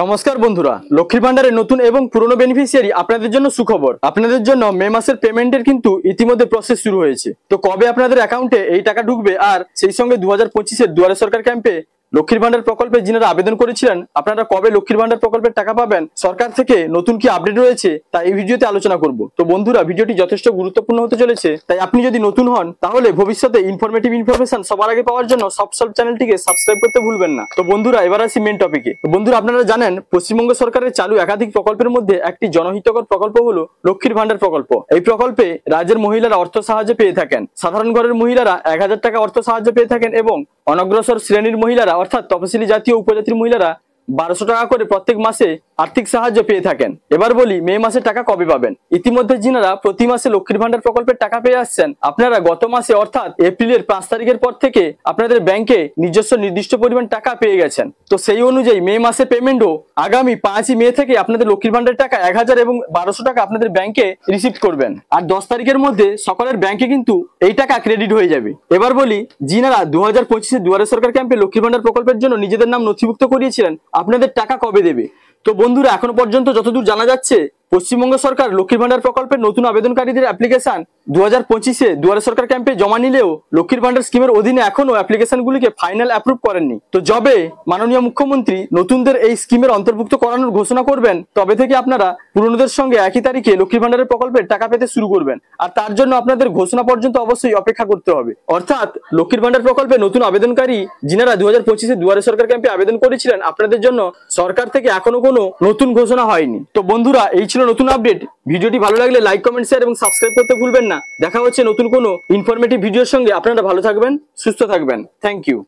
নমস্কার বন্ধুরা, লক্ষ্মীর ভান্ডারের নতুন এবং পুরনো বেনিফিশিয়ারি আপনাদের জন্য সুখবর। আপনাদের জন্য মে মাসের পেমেন্টের কিন্তু ইতিমধ্যে প্রসেস শুরু হয়েছে। তো কবে আপনাদের অ্যাকাউন্টে এই টাকা ঢুকবে আর সেই সঙ্গে 2025-এর দুয়ারে সরকার ক্যাম্পে লক্ষ্মীর ভান্ডার প্রকল্পে যিনারা আবেদন করেছিলেন আপনারা কবে লক্ষ্মীর ভান্ডার প্রকল্পের টাকা পাবেন, সরকার থেকে নতুন কি আপডেট রয়েছে তা এই ভিডিওতে আলোচনা করব। তো বন্ধুরা, ভিডিওটি যথেষ্ট গুরুত্বপূর্ণ হতে চলেছে, তাই আপনি যদি নতুন হন তাহলে ভবিষ্যতে ইনফরমেটিভ ইনফরমেশন সবার আগে পাওয়ার জন্য সব চ্যানেলটিকে সাবস্ক্রাইব করতে ভুলবেন না। তো বন্ধুরা, এবার আসি মেন টপিকে। তো বন্ধুরা, আপনারা জানেন পশ্চিমবঙ্গ সরকারের চালু একাধিক প্রকল্পের মধ্যে একটি জনহিতকর প্রকল্প হলো লক্ষ্মীর ভান্ডার প্রকল্প। এই প্রকল্পে রাজ্যের মহিলারা অর্থ সাহায্য পেয়ে থাকেন। সাধারণ ঘরের মহিলারা 1000 টাকা অর্থ সাহায্য পেয়ে থাকেন এবং অনগ্রসর শ্রেণীর মহিলারা অর্থাৎ তফসিলি জাতীয় উপজাতির মহিলারা 1200 টাকা করে প্রত্যেক মাসে আর্থিক সাহায্য পেয়ে থাকেন। এবার বলি মে মাসে টাকা কবে পাবেন। ইতিমধ্যে যিনারা প্রতি মাসে লক্ষ্মীর ভান্ডার প্রকল্পের টাকা পেয়ে আসছেন আপনারা গত মাসে অর্থাৎ এপ্রিলের 5 তারিখের পর থেকে আপনাদের ব্যাংকে নিজস্ব নির্দিষ্ট পরিমাণ টাকা পেয়ে গেছেন। তো সেই অনুযায়ী মে মাসে পেমেন্টও আগামী 5ই মে থেকে আপনাদের লক্ষ্মীর ভান্ডারের টাকা 1000 এবং 1200 টাকা আপনাদের ব্যাংকে রিসিভ করবেন। আর 10 তারিখের মধ্যে সকলের ব্যাংকে কিন্তু এই টাকা ক্রেডিট হয়ে যাবে। এবার বলি যিনারা 2025-এর দুয়ারে সরকার ক্যাম্পে লক্ষ্মীর ভান্ডার প্রকল্পের জন্য নিজেদের নাম নথিভুক্ত করিয়েছিলেন আপনাদের টাকা কবে দেবে। তো বন্ধুরা, এখনো পর্যন্ত যতদূর জানা যাচ্ছে পশ্চিমবঙ্গ সরকার লক্ষ্মীর ভান্ডার প্রকল্পের নতুন আবেদনকারীদের অ্যাপ্লিকেশন 2025-এ দুয়ারে সরকার ক্যাম্পে জমা নিলেও লক্ষ্মীর ভান্ডার স্কিমের অধীনে এখনো অ্যাপ্লিকেশনগুলিকে ফাইনাল অ্যাপ্রুভ করেননি। তো যবে মাননীয় মুখ্যমন্ত্রী নতুনদের এই স্কিমের অন্তর্ভুক্ত করানোর ঘোষণা করবেন তবে থেকে আপনারা পুরনোদের সঙ্গে একই তারিখে লক্ষ্মীর ভান্ডারের প্রকল্পের টাকা পেতে শুরু করবেন। আর তার জন্য আপনাদের ঘোষণা পর্যন্ত অবশ্যই অপেক্ষা করতে হবে। অর্থাৎ লক্ষ্মীর ভান্ডার প্রকল্পে নতুন আবেদনকারী যিনারা 2025-এ দুয়ারে সরকার ক্যাম্পে আবেদন করেছিলেন আপনাদের জন্য সরকার থেকে এখনো কোনো নতুন ঘোষণা হয়নি। তো বন্ধুরা, এই ছিল নতুন আপডেট। ভিডিওটি ভালো লাগলে লাইক, কমেন্ট, শেয়ার এবং সাবস্ক্রাইব করতে ভুলবেন না। দেখা হচ্ছে নতুন কোনো ইনফরমেটিভ ভিডিওর সঙ্গে। আপনারা ভালো থাকবেন, সুস্থ থাকবেন। Thank you.